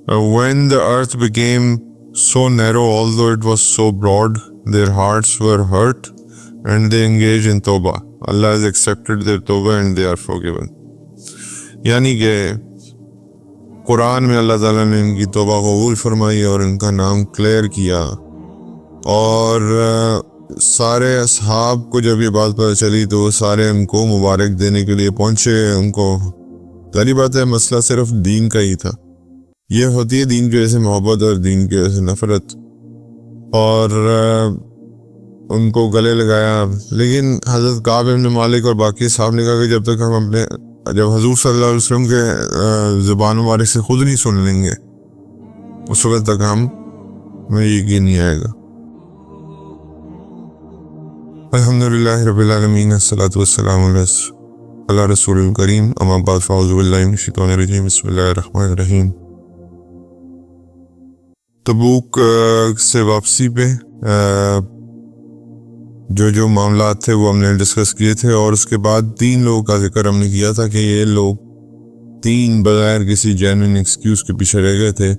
When the earth became so narrow, although it was so broad, their hearts were hurt and they engaged in tawbah. Allah has accepted their tawbah and they are forgiven. یعنی کہ قرآن میں اللہ تعالیٰ نے ان کی توبہ قبول فرمائی اور ان کا نام کلیئر کیا، اور سارے اصحاب کو جب یہ بات پتہ چلی تو سارے ان کو مبارک دینے کے لیے پہنچے. ان کو ظاہری بات ہے مسئلہ صرف دین کا ہی تھا. یہ ہوتی ہے دین کی وجہ سے محبت اور دین کی وجہ سے نفرت، اور ان کو گلے لگایا. لیکن حضرت کعب بن مالک اور باقی صاحب نے کہا کہ جب تک ہم جب حضور صلی اللہ علیہ وسلم کے زبان مبارک سے خود نہیں سن لیں گے اس وقت تک ہمیں یقین نہیں آئے گا. الحمدللہ رب العالمین، الصلاۃ والسلام علی رسول الکریم، اما بعد فاعوذ باللہ من الشیطان الرجیم، بسم اللہ الرحمن الرحیم. تبوک سے واپسی پہ جو معاملات تھے وہ ہم نے ڈسکس کیے تھے، اور اس کے بعد 3 لوگوں کا ذکر ہم نے کیا تھا کہ یہ لوگ 3 بغیر کسی جینوئن ایکسکیوز کے پیچھے رہ گئے تھے.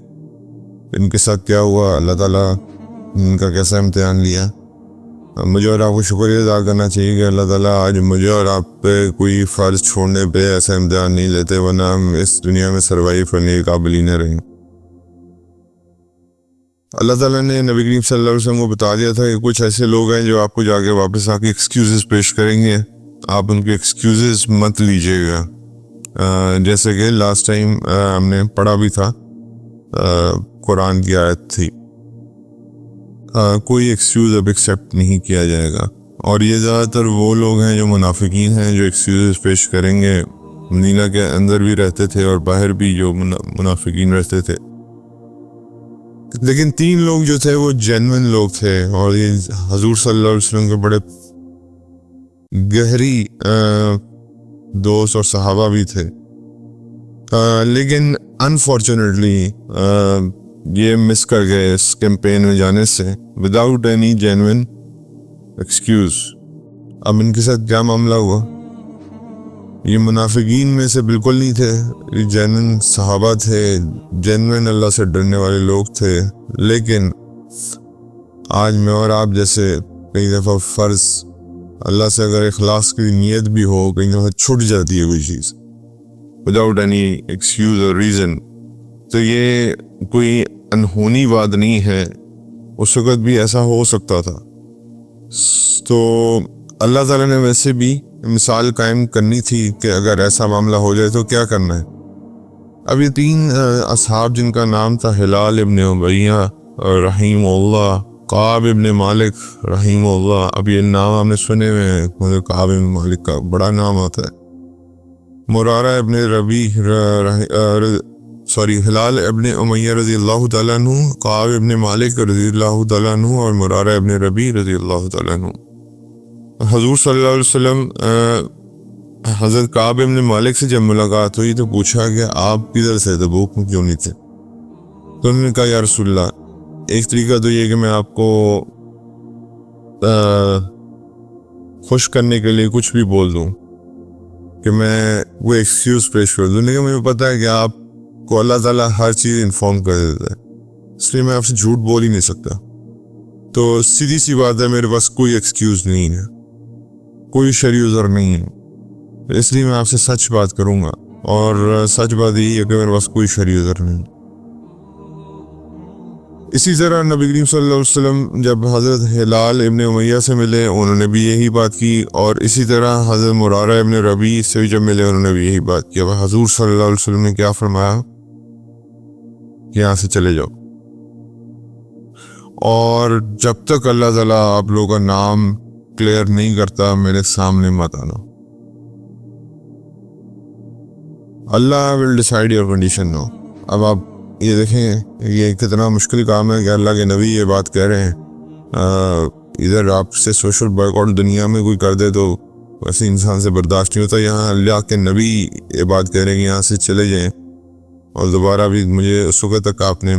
ان کے ساتھ کیا ہوا، اللہ تعالیٰ ان کا کیسا امتحان لیا. مجھے اور آپ کو شکریہ ادا کرنا چاہیے کہ اللہ تعالیٰ آج مجھے اور آپ پہ کوئی فرض چھوڑنے پہ ایسا امتحان نہیں لیتے، ورنہ ہم اس دنیا میں سروائیو کرنے کے قابل ہی نہ رہیں. اللہ تعالیٰ نے نبی کریم صلی اللہ علیہ وسلم کو بتا دیا تھا کہ کچھ ایسے لوگ ہیں جو آپ کو جا کے واپس آ کے ایکسکیوزز پیش کریں گے، آپ ان کے ایکسکیوزز مت لیجیے گا. جیسے کہ لاسٹ ٹائم ہم نے پڑھا بھی تھا، قرآن کی آیت تھی، کوئی ایکسکیوز اب ایکسیپٹ نہیں کیا جائے گا. اور یہ زیادہ تر وہ لوگ ہیں جو منافقین ہیں، جو ایکسکیوزز پیش کریں گے. مدینہ کے اندر بھی رہتے تھے اور باہر بھی جو منافقین رہتے تھے. لیکن 3 لوگ جو تھے وہ جینوئن لوگ تھے، اور یہ حضور صلی اللہ علیہ وسلم کے بڑے گہری دوست اور صحابہ بھی تھے. لیکن انفارچونیٹلی یہ مس کر گئے اس کیمپین میں جانے سے وداؤٹ اینی جینوئن ایکسکیوز. اب ان کے ساتھ کیا معاملہ ہوا، یہ منافقین میں سے بالکل نہیں تھے، یہ جینوئن صحابہ تھے، جینوئن اللہ سے ڈرنے والے لوگ تھے. لیکن آج میں اور آپ جیسے کئی دفعہ فرض اللہ سے اگر اخلاص کی نیت بھی ہو، کئی دفعہ چھٹ جاتی ہے کوئی چیز وداؤٹ اینی ایکسکیوز اور ریزن. تو یہ کوئی انہونی بات نہیں ہے، اس وقت بھی ایسا ہو سکتا تھا. تو اللہ تعالیٰ نے ویسے بھی مثال قائم کرنی تھی کہ اگر ایسا معاملہ ہو جائے تو کیا کرنا ہے. اب یہ 3 اصحاب جن کا نام تھا ہلال ابن امیہ رحیم اللہ، کعب ابن مالک رحیم اللہ. اب یہ نام ہم نے سنے ہوئے ہیں، مجھے کعب ابن مالک کا بڑا نام آتا ہے. مرارہ ابن ہلال ابن امیہ رضی اللہ تعالیٰ عنہ، کعب ابن مالک رضی اللہ تعالیٰ عنہ، اور مرارہ ابن ربیع رضی اللہ تعالیٰ عنہ. حضور صلی اللہ علیہ وسلم حضرت کعب ابن مالک سے جب ملاقات ہوئی تو پوچھا کہ آپ کدھر سے، تبوک میں کیوں نہیں تھے؟ تو انہوں نے کہا یا رسول اللہ، ایک طریقہ تو یہ کہ میں آپ کو خوش کرنے کے لیے کچھ بھی بول دوں، کہ میں وہ ایکسکیوز پیش کر دوں، لیکن مجھے پتہ ہے کہ آپ کو اللہ تعالیٰ ہر چیز انفارم کر دیتا ہے، اس لیے میں آپ سے جھوٹ بول ہی نہیں سکتا. تو سیدھی سی بات ہے، میرے پاس کوئی ایکسکیوز نہیں ہے، کوئی شرعی عذر نہیں ہے، اس لیے میں آپ سے سچ بات کروں گا. اور سچ بات یہی ہے کہ میرے پاس کوئی شرعی عذر نہیں. اسی طرح نبی کریم صلی اللہ علیہ وسلم جب حضرت ہلال ابن امیہ سے ملے انہوں نے بھی یہی بات کی، اور اسی طرح حضرت مرارہ ابن ربیع سے بھی جب ملے انہوں نے بھی یہی بات کی. اب حضور صلی اللہ علیہ وسلم نے کیا فرمایا کہ یہاں سے چلے جاؤ، اور جب تک اللہ تعالیٰ آپ لوگوں کا نام کلیئر نہیں کرتا میرے سامنے مت آنا. اللہ ول ڈیسائیڈ یور کنڈیشن نو. اب آپ یہ دیکھیں یہ کتنا مشکل کام ہے کہ اللہ کے نبی یہ بات کہہ رہے ہیں. ادھر آپ سے سوشل بائیکاٹ دنیا میں کوئی کر دے تو ویسے انسان سے برداشت نہیں ہوتا، یہاں اللہ کے نبی یہ بات کہہ رہے ہیں کہ یہاں سے چلے جائیں، اور دوبارہ بھی مجھے اس وقت تک آپ نے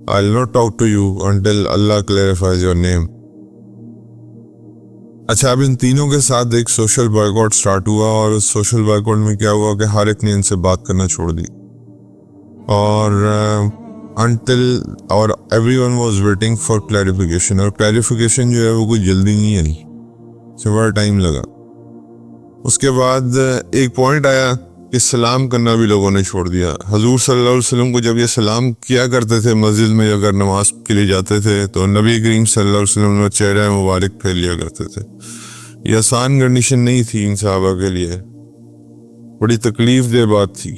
I'll not talk to you until Allah clarifies your name. اچھا، اب ان تینوں کے ساتھ ایک سوشل بائیکاٹ سٹارٹ ہوا، اور سوشل بائیکاٹ میں کیا ہوا کہ ہر ایک نے ان سے بات کرنا چھوڑ دی. اور انٹل اور every one was waiting for clarification, اور کلیریفیکیشن جو ہے وہ کوئی جلدی نہیں آئی، سے بڑا ٹائم لگا۔ اس کے بعد ایک پوائنٹ آیا کہ سلام کرنا بھی لوگوں نے چھوڑ دیا۔ حضور صلی اللہ علیہ وسلم کو جب یہ سلام کیا کرتے تھے مسجد میں اگر نماز کے لیے جاتے تھے تو نبی کریم صلی اللہ علیہ وسلم نے چہرہ مبارک پھیر لیا کرتے تھے۔ یہ آسان کنڈیشن نہیں تھی ان صحابہ کے لیے، بڑی تکلیف دہ بات تھی،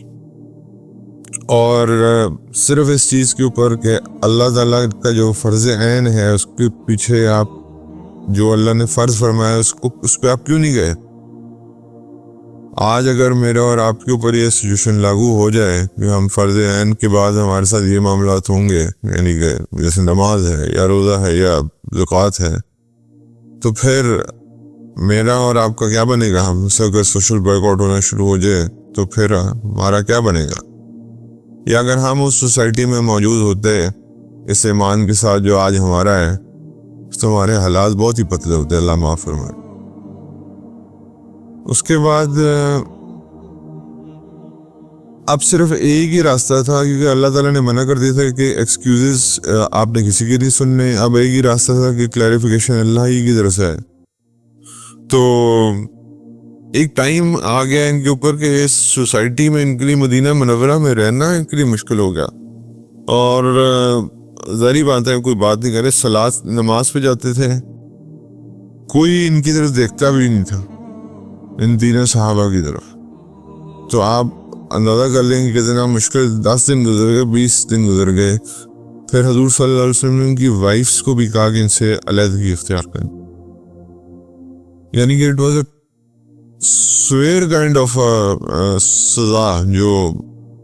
اور صرف اس چیز کے اوپر کہ اللہ تعالیٰ کا جو فرض عین ہے اس کے پیچھے آپ جو اللہ نے فرض فرمایا اس پہ آپ کیوں نہیں گئے؟ آج اگر میرا اور آپ کے اوپر یہ سچویشن لاگو ہو جائے کہ ہم فرض عین کے بعد ہمارے ساتھ یہ معاملات ہوں گے، یعنی کہ جیسے نماز ہے یا روزہ ہے یا زکوٰۃ ہے، تو پھر میرا اور آپ کا کیا بنے گا؟ ہم سے اگر سوشل بائیک آؤٹ ہونا شروع ہو جائے تو پھر ہمارا کیا بنے گا؟ یا اگر ہم اس سوسائٹی میں موجود ہوتے اس ایمان کے ساتھ جو آج ہمارا ہے تو ہمارے حالات بہت ہی پتلے ہوتے، اللہ معاف فرمائے۔ اس کے بعد اب صرف ایک ہی راستہ تھا، کیونکہ اللہ تعالیٰ نے منع کر دیا تھا کہ ایکسکیوزز آپ نے کسی کے نہیں سننے۔ اب ایک ہی راستہ تھا کہ کلیریفیکیشن اللہ ہی کی طرف سے ہے۔ تو ایک ٹائم آ گیا ان کے اوپر کہ اس سوسائٹی میں ان کے لیے مدینہ منورہ میں رہنا ان کے لیے مشکل ہو گیا، اور ظاہری بات ہے کوئی بات نہیں کرے، صلاۃ نماز پہ جاتے تھے، کوئی ان کی طرف دیکھتا بھی نہیں تھا، ان تینوں صحابہ کی طرف۔ تو آپ اندازہ کر لیں کہ کتنا مشکل، 10 دن گزر گئے، 20 دن گزر گئے، پھر حضور صلی اللہ علیہ وسلم نے ان کی وائفس کو بھی کہا کہ ان سے علیحدگی اختیار کریں، یعنی کہ اٹ واز اے سویر کائنڈ آف سزا جو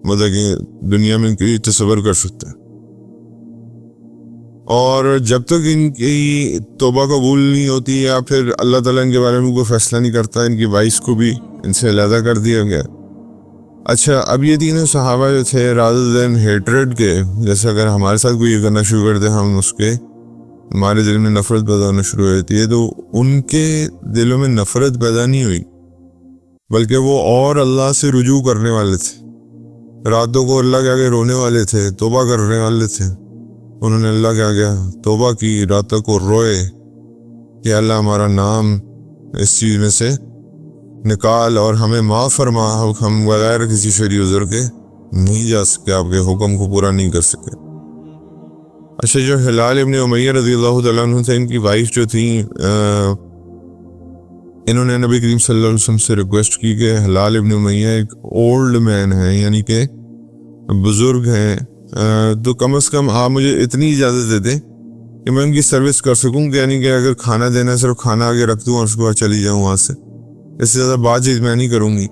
مطلب کہ دنیا میں کوئی تصور کر سکتا ہے۔ اور جب تک ان کی توبہ قبول نہیں ہوتی یا پھر اللہ تعالیٰ ان کے بارے میں کوئی فیصلہ نہیں کرتا، ان کی وائس کو بھی ان سے علیحدہ کر دیا گیا۔ اچھا، اب یہ تینوں صحابہ جو تھے rather than hatred کے، جیسے اگر ہمارے ساتھ کوئی یہ کرنا شروع کرتے ہم اس کے ہمارے دل میں نفرت پیدا ہونا شروع ہو جاتی ہے، تو ان کے دلوں میں نفرت پیدا نہیں ہوئی، بلکہ وہ اور اللہ سے رجوع کرنے والے تھے، راتوں کو اللہ کے آگے رونے والے تھے، توبہ کرنے والے تھے۔ انہوں نے اللہ کے آگے توبہ کی، راتوں کو روئے کہ اللہ ہمارا نام اس چیز میں سے نکال اور ہمیں معاف فرما، ہم بغیر کسی شرعی عذر کے نہیں جا سکے، آپ کے حکم کو پورا نہیں کر سکے۔ اچھا، جو ہلال ابن امیہ رضی اللہ تعالیٰ عنہ سے ان کی وائف جو تھیں، انہوں نے نبی کریم صلی اللہ علیہ وسلم سے ریکویسٹ کی کہ ہلال ابن امیہ ایک اولڈ مین ہے، یعنی کہ بزرگ ہیں، تو کم از کم آپ مجھے اتنی اجازت دے دیں کہ میں ان کی سروس کر سکوں، کہ یعنی کہ اگر کھانا دینا صرف کھانا آگے رکھ دوں اور اس کے بعد چلی جاؤں وہاں سے، اس سے زیادہ بات چیت میں نہیں کروں گی۔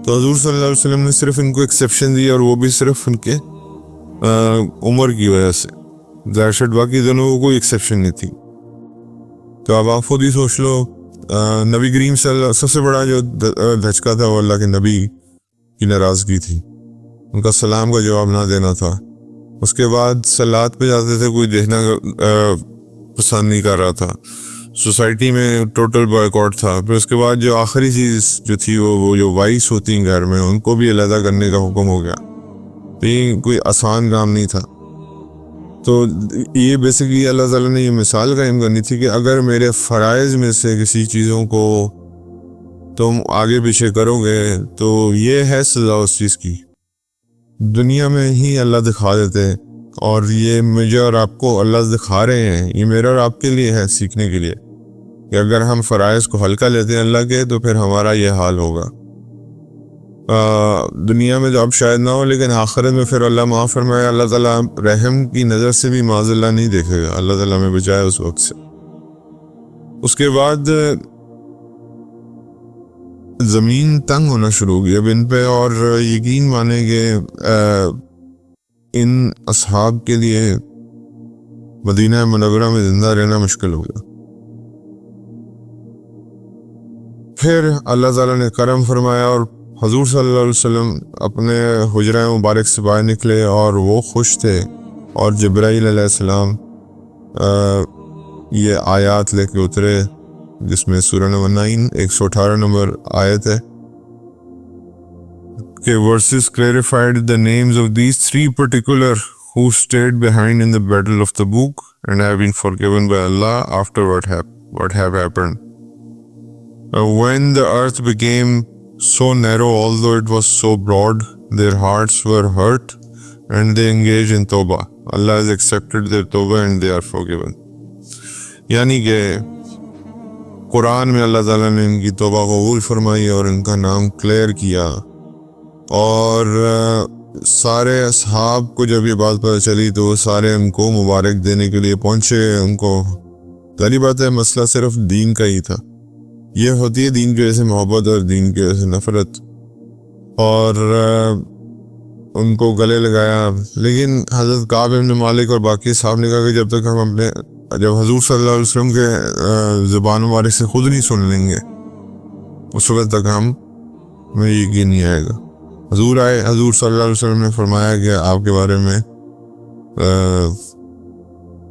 تو حضور صلی اللہ علیہ وسلم نے صرف ان کو ایکسیپشن دی، اور وہ بھی صرف ان کے عمر کی وجہ سے، ظاہر باقی دونوں کو کوئی ایکسیپشن نہیں تھی۔ تو اب آپ خود ہی سوچ لو، نبی کریم صلی اللہ، سب سے بڑا جو دھچکا تھا وہ اللہ کے نبی کی ناراضگی تھی، ان کا سلام کا جواب نہ دینا تھا۔ اس کے بعد صلاۃ پہ جاتے تھے، کوئی دیکھنا پسند نہیں کر رہا تھا، سوسائٹی میں ٹوٹل بائیکاٹ تھا۔ پھر اس کے بعد جو آخری چیز جو تھی وہ جو وائس ہوتی ہیں گھر میں، ان کو بھی علیحدہ کرنے کا حکم ہو گیا۔ تو یہ کوئی آسان کام نہیں تھا۔ تو یہ بیسیکلی اللہ تعالیٰ نے یہ مثال قائم کرنی تھی کہ اگر میرے فرائض میں سے کسی چیزوں کو تم آگے پیچھے کرو گے تو یہ ہے سزا اس چیز کی، دنیا میں ہی اللہ دکھا دیتے، اور یہ مجھے اور آپ کو اللہ دکھا رہے ہیں، یہ میرا اور آپ کے لیے ہے سیکھنے کے لیے، کہ اگر ہم فرائض کو ہلکا لیتے ہیں اللہ کے تو پھر ہمارا یہ حال ہوگا۔ دنیا میں جو اب شاید نہ ہو، لیکن آخرت میں پھر اللہ معاف فرمائے، اللہ تعالیٰ رحم کی نظر سے بھی معاذ اللہ نہیں دیکھے گا، اللہ تعالیٰ میں بچائے اس وقت سے۔ اس کے بعد زمین تنگ ہونا شروع ہو گئی اب ان پہ، اور یقین مانے کہ ان اصحاب کے لیے مدینہ منورہ میں زندہ رہنا مشکل ہو گیا۔ پھر اللہ تعالیٰ نے کرم فرمایا اور حضور صلی اللہ علیہ وسلم اپنے حجرہ مبارک سے باہر نکلے، اور وہ خوش تھے، اور جبرائیل علیہ السلام یہ آیات لے کے اترے، جس میں سورہ نمبر 9 118 نمبر آیت ہے، کے verses clarified the names of these three particular who stayed behind in the battle of Tabuk and have been forgiven by Allah after what have happened. When the earth became so narrow, although it was so broad, their hearts were hurt and they engaged in tawbah. Allah has accepted their tawbah and they are forgiven. یعنی کہ قرآن میں اللہ تعالیٰ نے ان کی توبہ قبول فرمائی اور ان کا نام کلیئر کیا، اور سارے اصحاب کو جب یہ بات پتہ چلی تو وہ سارے ان کو مبارک دینے کے لیے پہنچے. ان کو ظاہری بات ہے مسئلہ صرف دین کا ہی تھا. یہ ہوتی ہے دین کی وجہ سے محبت اور دین کی وجہ سے نفرت، اور ان کو گلے لگایا. لیکن حضرت کعب بن مالک اور باقی صاحب نے کہا کہ جب تک ہم جب حضور صلی اللہ علیہ وسلم کے زبان مبارک سے خود نہیں سن لیں گے اس وقت تک ہمیں یقین نہیں آئے گا. حضور آئے، حضور صلی اللہ علیہ وسلم نے فرمایا کہ آپ کے بارے میں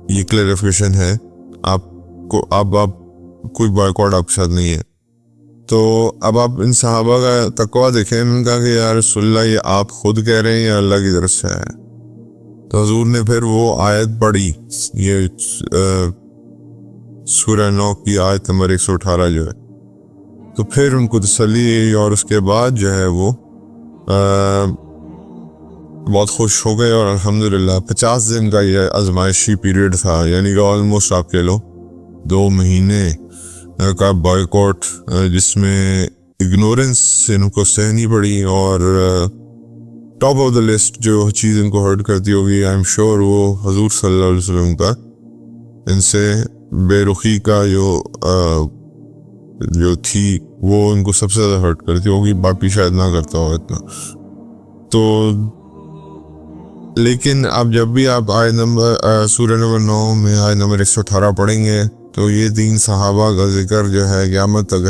یہ کلیریفیکیشن ہے، آپ کو اب کوئی بائیکاٹ آپ کے ساتھ نہیں ہے. تو اب آپ ان صحابہ کا تقویٰ دیکھیں. انہوں نے کہا کہ یا رسول اللہ یہ آپ خود کہہ رہے ہیں یا اللہ کی طرف سے ہے؟ تو حضور نے پھر وہ آیت پڑھی، یہ سورہ 9 کی آیت نمبر 118 جو ہے. تو پھر ان کو تسلی، اور اس کے بعد جو ہے وہ بہت خوش ہو گئے. اور الحمدللہ 50 دن کا یہ آزمائشی پیریڈ تھا، یعنی کہ آلموسٹ آپ کہہ لو 2 مہینے کا بائیکاٹ، جس میں اگنورنس ان کو سہنی پڑی. اور ٹاپ آف دا لسٹ جو چیز ان کو ہرٹ کرتی ہوگی آئی ایم شیور وہ حضور صلی اللہ علیہ وسلم کا ان سے بے رخی کا جو تھی وہ ان کو سب سے زیادہ ہرٹ کرتی ہوگی. باقی شاید نہ کرتا ہو اتنا. تو لیکن اب جب بھی آپ آیت نمبر سورہ نمبر 9 میں آیت نمبر 118 پڑھیں گے تو یہ 3 صحابہ کا ذکر جو ہے قیامت تک،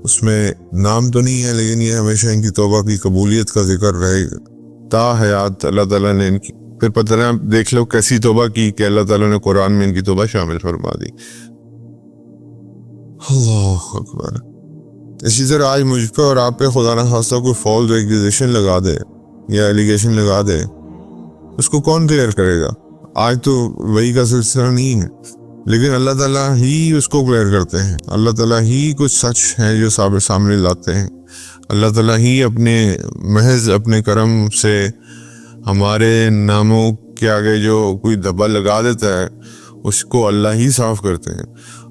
اس میں نام تو نہیں ہے لیکن یہ ہمیشہ ان کی توبہ کی قبولیت کا ذکر رہے گا تا حیات. اللہ تعالیٰ نے ان کی پھر پتہ نہیں دیکھ لو کیسی توبہ کی کہ اللہ تعالیٰ نے قرآن میں ان کی توبہ شامل فرما دی. اللہ اکبر. اسی طرح آج مجھ پہ اور آپ پہ خدا نہ خواستہ کوئی فالس ایکوزیشن لگا دے یا ایلیگیشن لگا دے، اس کو کون کلیئر کرے گا؟ آج تو وہی کا سلسلہ نہیں ہے، لیکن اللہ تعالیٰ ہی اس کو کلیئر کرتے ہیں. اللہ تعالیٰ ہی کچھ سچ ہے جو سامنے لاتے ہیں. اللہ تعالیٰ ہی اپنے محض اپنے کرم سے ہمارے ناموں کے آگے جو کوئی دھبا لگا دیتا ہے اس کو اللہ ہی صاف کرتے ہیں.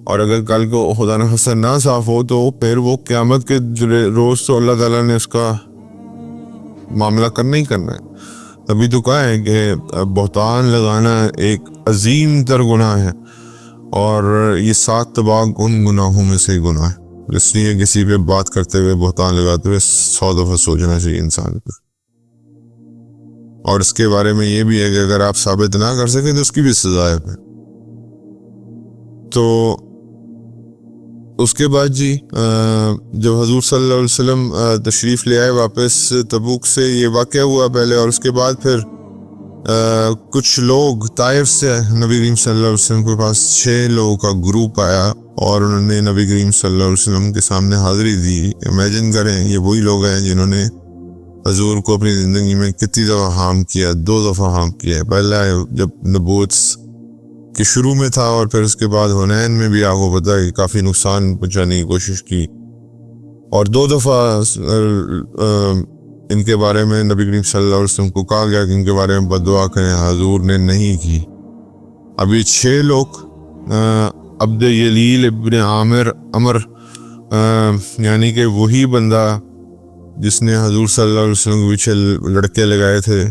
اور اگر کل کو خدا نہ خواستہ نہ صاف ہو تو پھر وہ قیامت کے روز تو اللہ تعالیٰ نے اس کا معاملہ کرنا ہی کرنا ہے. تبھی تو کہا ہے کہ بہتان لگانا ایک عظیم تر گناہ ہے، اور یہ 7 طباق ان گناہوں میں سے گناہ ہے. اس لیے کسی پہ بات کرتے ہوئے، بہتان لگاتے ہوئے 100 دفعہ سوچنا چاہیے انسان کو. اور اس کے بارے میں یہ بھی ہے کہ اگر آپ ثابت نہ کر سکیں تو اس کی بھی سزا ہے. تو اس کے بعد جی جب حضور صلی اللہ علیہ وسلم تشریف لے آئے واپس تبوک سے، یہ واقعہ ہوا پہلے، اور اس کے بعد پھر کچھ لوگ طائف سے نبی کریم صلی اللہ علیہ وسلم کے پاس 6 لوگوں کا گروپ آیا اور انہوں نے نبی کریم صلی اللہ علیہ وسلم کے سامنے حاضری دی. امیجن کریں یہ وہی لوگ ہیں جنہوں نے حضور کو اپنی زندگی میں کتنی دفعہ ہارم کیا، 2 دفعہ ہارم کیا. پہلا جب نبوت کے شروع میں تھا، اور پھر اس کے بعد حنین میں بھی آپ کو پتہ ہے کافی نقصان پہنچانے کی کوشش کی، اور 2 دفعہ ان کے بارے میں نبی کریم صلی اللہ علیہ وسلم کو کہا گیا کہ ان کے بارے میں بد دعا کریں. حضور نے نہیں کی. اب یہ 6 لوگ عبد یلیل ابن عمر یعنی کہ وہی بندہ جس نے حضور صلی اللہ علیہ وسلم کے پیچھے لڑکے لگائے تھے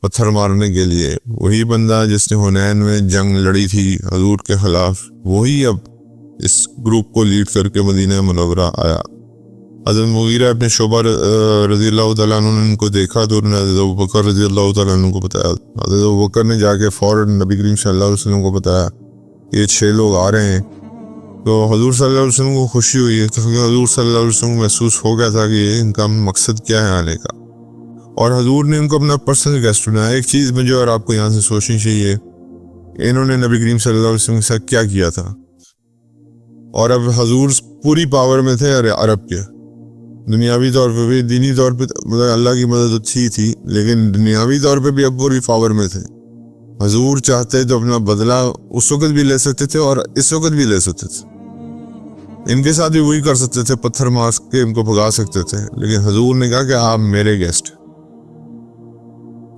پتھر مارنے کے لیے، وہی بندہ جس نے حنین میں جنگ لڑی تھی حضور کے خلاف، وہی اب اس گروپ کو لیڈ کر کے مدینہ منورہ آیا. حضرت مغیرہ ابن شعبہ رضی اللہ تعالیٰ عنہ نے ان کو دیکھا تو انہوں نے حضرت ابوبکر رضی اللہ تعالیٰ عنہ کو بتایا. حضرت ابوبکر نے جا کے فوراً نبی کریم صلی اللہ علیہ وسلم کو بتایا کہ یہ 6 لوگ آ رہے ہیں. تو حضور صلی اللہ علیہ وسلم کو خوشی ہوئی ہے کیونکہ حضور صلی اللہ علیہ وسلم کو محسوس ہو گیا تھا کہ ان کا مقصد کیا ہے آنے کا، اور حضور نے ان کو اپنا پرسنل گیسٹ بنایا. ایک چیز مجھے اور آپ کو یہاں سے سوچنی چاہیے، انہوں نے نبی کریم صلی اللہ علیہ وسلم کے ساتھ کیا کیا تھا، اور اب حضور پوری پاور میں تھے عرب کے، دنیاوی طور پہ بھی، دینی طور پہ مطلب اللہ کی مدد اچھی تھی، لیکن دنیاوی طور پہ بھی اب پوری پاور میں تھے. حضور چاہتے تو اپنا بدلہ اس وقت بھی لے سکتے تھے اور اس وقت بھی لے سکتے تھے. ان کے ساتھ بھی وہی کر سکتے تھے، پتھر مار کے ان کو بھگا سکتے تھے، لیکن حضور نے کہا کہ آپ میرے گیسٹ.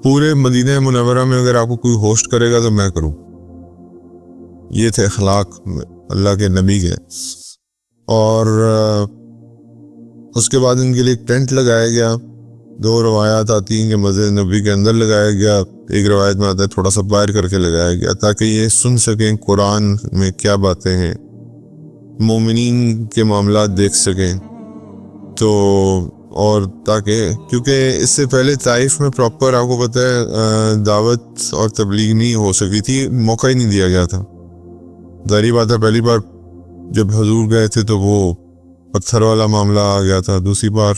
پورے مدینہ منورہ میں اگر آپ کو کوئی ہوسٹ کرے گا تو میں کروں. یہ تھے اخلاق اللہ کے نبی کے. اور اس کے بعد ان کے لیے ایک ٹینٹ لگایا گیا. 2 روایات آتی ہیں کہ مسجد نبی کے اندر لگایا گیا، ایک روایت میں آتا ہے تھوڑا سا باہر کر کے لگایا گیا تاکہ یہ سن سکیں قرآن میں کیا باتیں ہیں، مومنین کے معاملات دیکھ سکیں. تو اور تاکہ کیونکہ اس سے پہلے طائف میں پراپر آپ کو پتہ ہے دعوت اور تبلیغ نہیں ہو سکی تھی، موقع ہی نہیں دیا گیا تھا. ظاہری بات ہے پہلی بار جب حضور گئے تھے تو وہ پتھر والا معاملہ آ گیا تھا، دوسری بار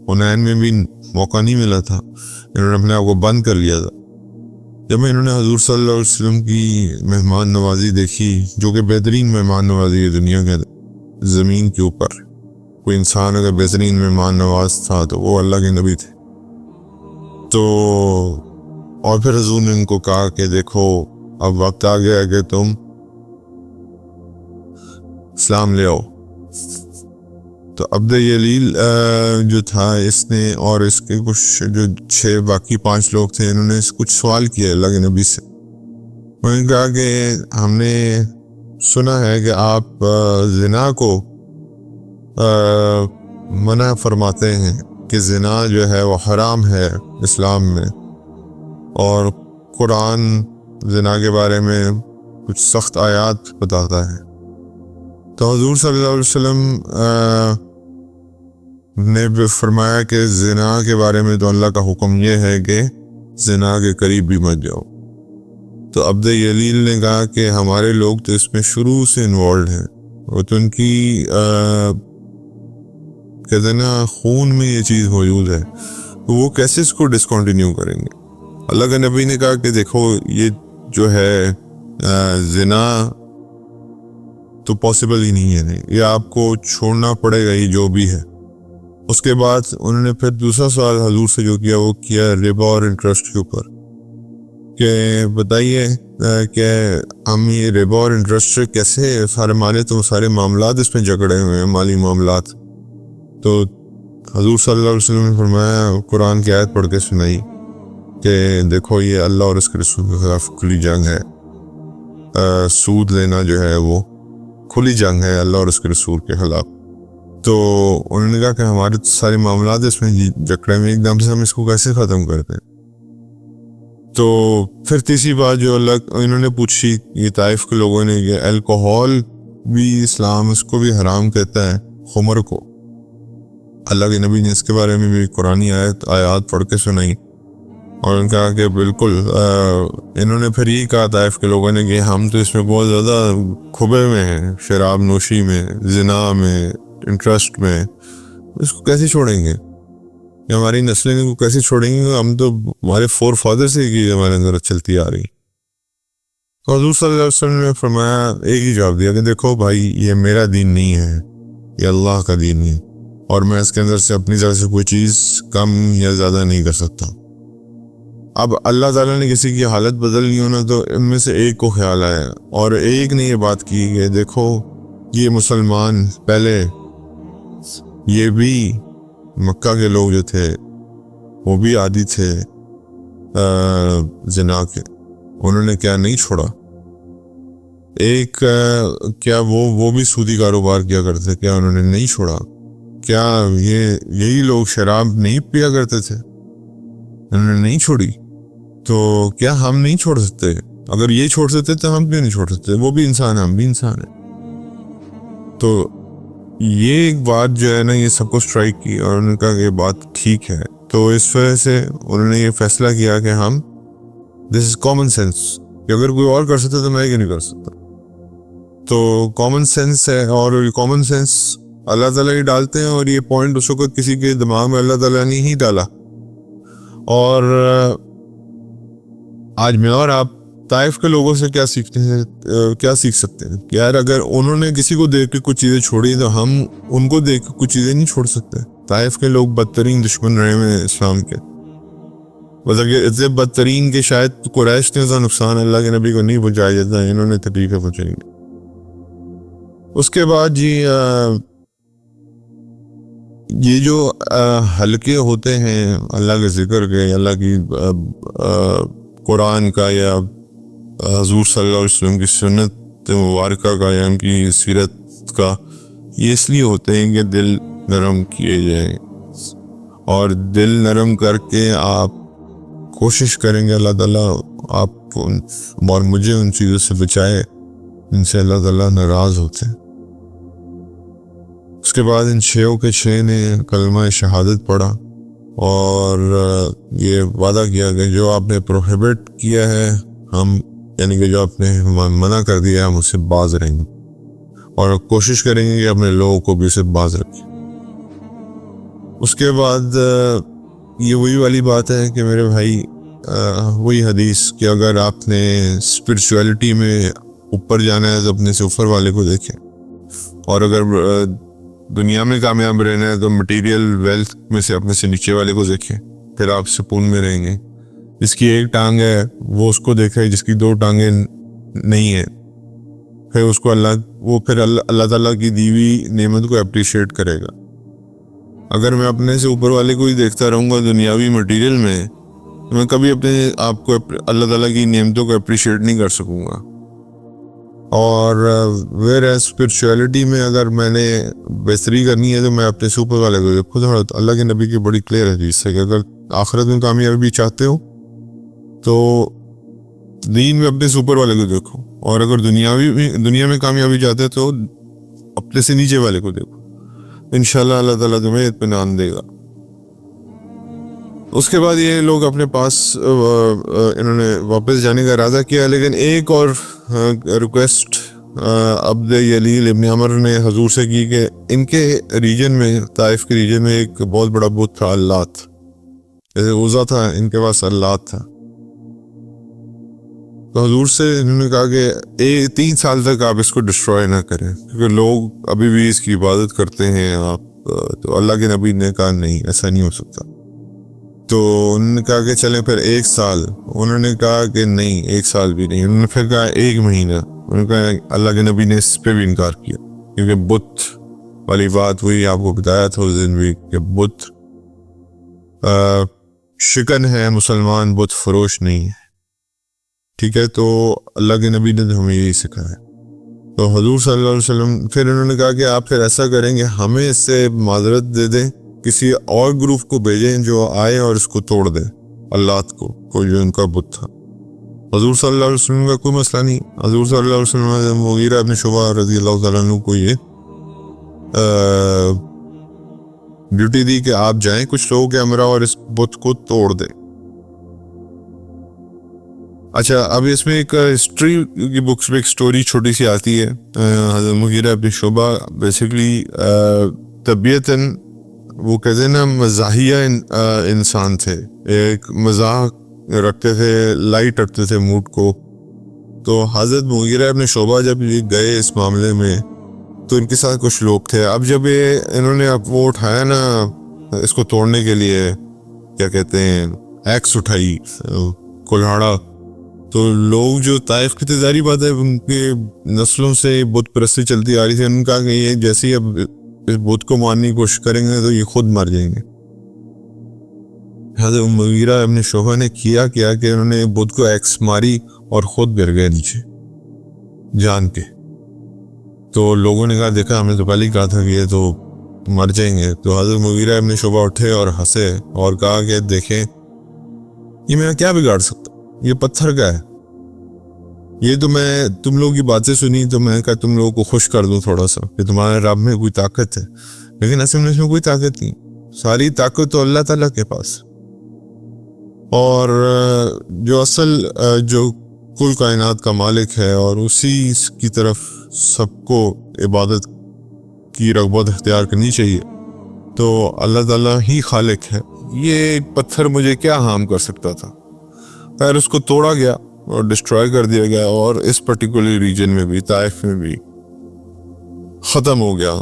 حنین میں بھی موقع نہیں ملا تھا، انہوں نے اپنے آپ کو بند کر لیا تھا. جب انہوں نے حضور صلی اللہ علیہ وسلم کی مہمان نوازی دیکھی، جو کہ بہترین مہمان نوازی ہے دنیا کے زمین کے اوپر، کوئی انسان اگر بہترین مہمان نواز تھا تو وہ اللہ کے نبی تھے. تو اور پھر حضور نے ان کو کہا کہ دیکھو اب وقت آ گیا کہ تم اسلام لے آؤ. تو عبد یلیل جو تھا اس نے اور اس کے کچھ جو 6 باقی 5 لوگ تھے، انہوں نے کچھ سوال کیا اللہ کے نبی سے. انہوں نے کہا کہ ہم نے سنا ہے کہ آپ زنا کو منع فرماتے ہیں کہ زنا جو ہے وہ حرام ہے اسلام میں، اور قرآن زنا کے بارے میں کچھ سخت آیات بتاتا ہے. تو حضور صلی اللہ علیہ وسلم نے بھی فرمایا کہ زنا کے بارے میں تو اللہ کا حکم یہ ہے کہ زنا کے قریب بھی مت جاؤ. تو عبد یلیل نے کہا کہ ہمارے لوگ تو اس میں شروع سے انوالوڈ ہیں، اور تو ان کی کہتے ہیں نا خون میں یہ چیز موجود ہے، تو وہ کیسے اس کو ڈسکنٹینیو کریں گے. اللہ کے نبی نے کہا کہ دیکھو یہ جو ہے زنا تو پاسبل ہی نہیں ہے، یہ آپ کو چھوڑنا پڑے گا، یہ جو بھی ہے. اس کے بعد انہوں نے پھر دوسرا سوال حضور سے جو کیا وہ کیا ربا اور انٹرسٹ کے اوپر، کہ بتائیے کہ ہم یہ ربا اور انٹرسٹ کیسے سارے معاملات اس میں جکڑے ہوئے ہیں، مالی معاملات. تو حضور صلی اللہ علیہ وسلم نے فرمایا، قرآن کی آیت پڑھ کے سنائی کہ دیکھو یہ اللہ اور اس کے رسول کے خلاف کھلی جنگ ہے. سود لینا جو ہے وہ کھلی جنگ ہے اللہ اور اس کے رسول کے خلاف. تو انہوں نے کہا کہ ہمارے سارے معاملات اس میں جکڑے میں، ایک دم سے ہم اس کو کیسے ختم کرتے ہیں. تو پھر تیسری بات جو انہوں نے پوچھی یہ طائف کے لوگوں نے، کہ الکوہول بھی اسلام اس کو بھی حرام کہتا ہے، خمر کو. اللہ کے نبی نے اس کے بارے میں بھی قرآنی آیات پڑھ کے سنائی، اور ان کہا کہ بالکل. انہوں نے پھر یہ کہا طائف کے لوگوں نے کہ ہم تو اس میں بہت زیادہ کھبے ہوئے ہیں، شراب نوشی میں، زنا میں، انٹرسٹ میں، اس کو کیسے چھوڑیں گے، ہماری نسلیں کو کیسے چھوڑیں گے، ہم تو ہمارے فور فادر سے کی ہمارے اندر چلتی آ رہی. تو حضور صلی اللہ علیہ وسلم نے فرمایا، ایک ہی جواب دیا کہ دیکھو بھائی یہ میرا دین نہیں ہے، یہ اللہ کا دین ہے، اور میں اس کے اندر سے اپنی طرف سے کوئی چیز کم یا زیادہ نہیں کر سکتا. اب اللہ تعالیٰ نے کسی کی حالت بدلنی ہونا تو ان میں سے ایک کو خیال آیا، اور ایک نے یہ بات کی کہ دیکھو یہ مسلمان پہلے یہ بھی مکہ کے لوگ جو تھے وہ بھی عادی تھے زنا کے، انہوں نے کیا نہیں چھوڑا. ایک کیا وہ بھی سودی کاروبار کیا کرتے، کیا انہوں نے نہیں چھوڑا. کیا یہی لوگ شراب نہیں پیا کرتے تھے، انہوں نے نہیں چھوڑی. تو کیا ہم نہیں چھوڑ سکتے؟ اگر یہ چھوڑ سکتے تو ہم کیوں نہیں چھوڑ سکتے؟ وہ بھی انسان ہے، ہم بھی انسان ہیں. تو یہ ایک بات جو ہے نا یہ سب کو سٹرائک کی، اور انہوں نے کہا کہ یہ بات ٹھیک ہے. تو اس وجہ سے انہوں نے یہ فیصلہ کیا کہ ہم دس از کامن سینس، کہ اگر کوئی اور کر سکتا تو میں کیوں نہیں کر سکتا. تو کامن سینس ہے، اور کامن سینس اللہ تعالیٰ ہی ڈالتے ہیں، اور یہ پوائنٹ اس وقت کسی کے دماغ میں اللہ تعالیٰ نے ہی ڈالا. اور آج میں اور آپ طائف کے لوگوں سے کیا سیکھ سکتے ہیں کہ یار اگر انہوں نے کسی کو دیکھ کے کچھ چیزیں چھوڑی تو ہم ان کو دیکھ کے کچھ چیزیں نہیں چھوڑ سکتے. طائف کے لوگ بدترین دشمن رہے ہیں اسلام کے، مطلب کہ اتنے بدترین کہ شاید قریش نے نقصان اللہ کے نبی کو نہیں پہنچایا جاتا، انہوں نے تکلیفیں پہنچائی۔ اس کے بعد جی یہ جو حلقے ہوتے ہیں اللہ کے ذکر کے، اللہ کی قرآن کا یا حضور صلی اللہ علیہ وسلم کی سنت مبارکہ کا یا ان کی سیرت کا، یہ اس لیے ہوتے ہیں کہ دل نرم کیے جائیں، اور دل نرم کر کے آپ کوشش کریں گے اللہ تعالیٰ آپ کو اور مجھے ان چیزوں سے بچائے جن سے اللہ تعالیٰ ناراض ہوتے ہیں۔ اس کے بعد ان 6 کے 6 نے کلمہ شہادت پڑھا اور یہ وعدہ کیا کہ جو آپ نے پروہیبٹ کیا ہے ہم، یعنی کہ جو آپ نے منع کر دیا ہم اس سے باز رہیں گے، اور کوشش کریں گے کہ اپنے لوگوں کو بھی اسے باز رکھیں۔ اس کے بعد یہ وہی والی بات ہے کہ میرے بھائی وہی حدیث کہ اگر آپ نے اسپرچویلٹی میں اوپر جانا ہے تو اپنے سے اوپر والے کو دیکھیں، اور اگر دنیا میں کامیاب رہنا ہے تو مٹیریل ویلتھ میں سے اپنے سے نیچے والے کو دیکھیں، پھر آپ سکون میں رہیں گے۔ جس کی 1 ٹانگ ہے وہ اس کو دیکھے، جس کی 2 ٹانگیں نہیں ہیں پھر اس کو اللہ تعالیٰ کی دی ہوئی نعمت کو اپریشیٹ کرے گا۔ اگر میں اپنے سے اوپر والے کو ہی دیکھتا رہوں گا دنیاوی مٹیریل میں، تو میں کبھی اپنے آپ کو اللہ تعالیٰ کی نعمتوں کو اپریشیٹ نہیں کر سکوں گا۔ اور ویئر ایز اسپرچویلٹی میں اگر میں نے بہتری کرنی ہے تو میں اپنے سے اوپر والے کو دیکھوں۔ اللہ کے نبی کی بڑی کلیئر حدیث ہے کہ اگر آخرت میں کامیابی چاہتے ہو تو دین میں اپنے سے اوپر والے کو دیکھو، اور اگر دنیا میں کامیابی چاہتے تو اپنے سے نیچے والے کو دیکھو، انشاءاللہ اللہ تعالیٰ تمہیں اطمینان دے گا۔ اس کے بعد یہ لوگ اپنے پاس انہوں نے واپس جانے کا ارادہ کیا، لیکن ایک اور ریکویسٹ عبد یلیل ابن عمر نے حضور سے کی کہ ان کے ریجن میں، طائف کے ریجن میں ایک بہت بڑا بت تھا، اللات، جیسے عزا تھا ان کے پاس اللات تھا۔ تو حضور سے انہوں نے کہا کہ 3 سال تک آپ اس کو ڈسٹروائے نہ کریں، کیونکہ لوگ ابھی بھی اس کی عبادت کرتے ہیں۔ تو اللہ کے نبی نے کہا نہیں، ایسا نہیں ہو سکتا۔ تو انہوں نے کہا کہ چلیں پھر 1 سال، انہوں نے کہا کہ نہیں 1 سال بھی نہیں، انہوں نے پھر کہا 1 مہینہ، انہوں نے کہا اللہ کے نبی نے اس پہ بھی انکار کیا، کیونکہ بت والی بات وہی آپ کو بتایا تھا اس دن بھی کہ بت شکن ہے، مسلمان بت فروش نہیں ہے، ٹھیک ہے۔ تو اللہ کے نبی نے تو ہمیں یہی سکھایا۔ تو حضور صلی اللہ علیہ وسلم پھر انہوں نے کہا کہ آپ پھر ایسا کریں گے، ہمیں اس سے معذرت دے دیں، کسی اور گروپ کو بھیجیں جو آئے اور اس کو توڑ دیں، اللہ کو، کوئی جو ان کا بت تھا۔ حضور صلی اللہ علیہ وسلم کا کوئی مسئلہ نہیں، حضور صلی اللہ علیہ وسلم نے مغیرہ ابن شعبہ رضی اللہ تعالیٰ عنہ کو یہ ڈیوٹی دی کہ آپ جائیں کچھ لوگوں کے ہمراہ اور اس بت کو توڑ دیں۔ اچھا، اب اس میں ایک ہسٹری کی بکس میں ایک سٹوری چھوٹی سی آتی ہے۔ حضرت مغیرہ ابن شعبہ بیسیکلی طبیعتاً وہ کہتے ہیں نا مزاحیہ انسان تھے، ایک مزاح رکھتے تھے، لائٹ رکھتے تھے موڈ کو۔ تو حضرت مغیرہ ابن شعبہ جب یہ گئے اس معاملے میں تو ان کے ساتھ کچھ لوگ تھے۔ اب جب انہوں نے وہ اٹھایا نا اس کو توڑنے کے لیے، کیا کہتے ہیں، ایکس اٹھائی، کلہاڑا، تو لوگ جو طائف کی تیزاری بات ہے ان کے نسلوں سے بت پرستی چلتی آ رہی تھی، ان کا کہ یہ جیسے ہی اب اس بت کو مارنے کی کوشش کریں گے تو یہ خود مر جائیں گے۔ حضرت مغیرہ ابن شعبہ نے کیا کہ انہوں نے بت کو ایکس ماری اور خود گر گئے نیچے جان کے۔ تو لوگوں نے کہا دیکھا ہم نے تو پہلے ہی کہا تھا کہ یہ تو مر جائیں گے۔ تو حضرت مغیرہ ابن شعبہ اٹھے اور ہنسے اور کہا کہ دیکھیں یہ میں کیا بگاڑ سکتا، یہ پتھر کا ہے، یہ تو میں تم لوگوں کی باتیں سنی تو میں کہا تم لوگوں کو خوش کر دوں تھوڑا سا کہ تمہارے رب میں کوئی طاقت ہے، لیکن اصل میں اس میں کوئی طاقت نہیں، ساری طاقت تو اللہ تعالیٰ کے پاس۔ اور جو اصل جو کل کائنات کا مالک ہے اور اسی کی طرف سب کو عبادت کی رغبت اختیار کرنی چاہیے، تو اللہ تعالیٰ ہی خالق ہے، یہ پتھر مجھے کیا ہارم کر سکتا تھا۔ خیر اس کو توڑا گیا اور ڈسٹرائے کر دیا گیا، اور اس پرٹیکولر ریجن میں بھی، طائف میں بھی ختم ہو گیا۔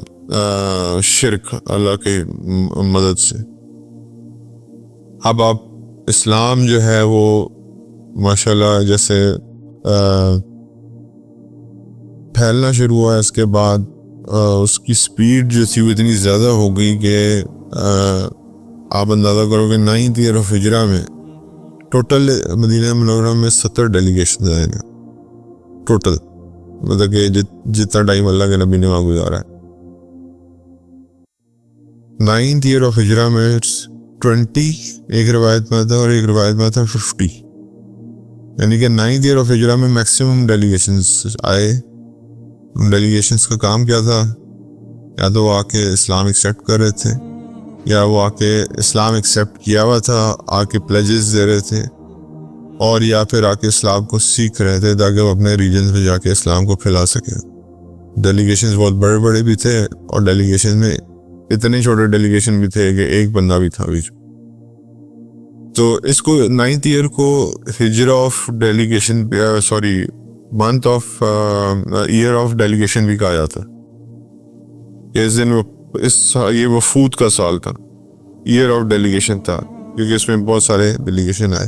شرک اللہ کی مدد سے. اب آپ اسلام جو ہے وہ ماشاءاللہ جیسے پھیلنا شروع ہوا ہے، اس کے بعد اس کی سپیڈ جو تھی وہ اتنی زیادہ ہو گئی کہ آپ اندازہ کرو کہ 9th year of ہجرہ میں ٹوٹل مدینہ منورہ میں 70 ڈیلیگیشن آئے ہیں ٹوٹل، مطلب کہ جتنا ٹائم اللہ کے نبی نے وہاں گزارا ہے. 9th year of ہجرہ میں 20 ایک روایت میں تھا اور ایک روایت میں تھا 50، یعنی کہ 9th year of ہجرہ میں میکسیمم ڈیلیگیشنز آئے. ڈیلیگیشنز کا کام کیا تھا؟ یا تو وہ آ کے اسلام ایکسیپٹ کر رہے تھے، یا وہ آ کے اسلام ایکسیپٹ کیا ہوا تھا آ کے پلیجز دے رہے تھے، اور یا پھر آ کے اسلام کو سیکھ رہے تھے تاکہ وہ اپنے ریجنز میں جا کے اسلام کو پھیلا سکیں. ڈیلیگیشنز بہت بڑے بڑے بھی تھے، اور ڈیلیگیشن میں اتنے چھوٹے ڈیلیگیشن بھی تھے کہ ایک بندہ بھی تھا بیچ. تو اس کو 9th year کو ہجرہ of delegation month of year of delegation بھی کہا جاتا ہے. اس دن یہ وفود کا سال تھا، ایئر آف ڈیلیگیشن تھا، کیونکہ اس میں بہت سارے ڈیلیگیشن آئے.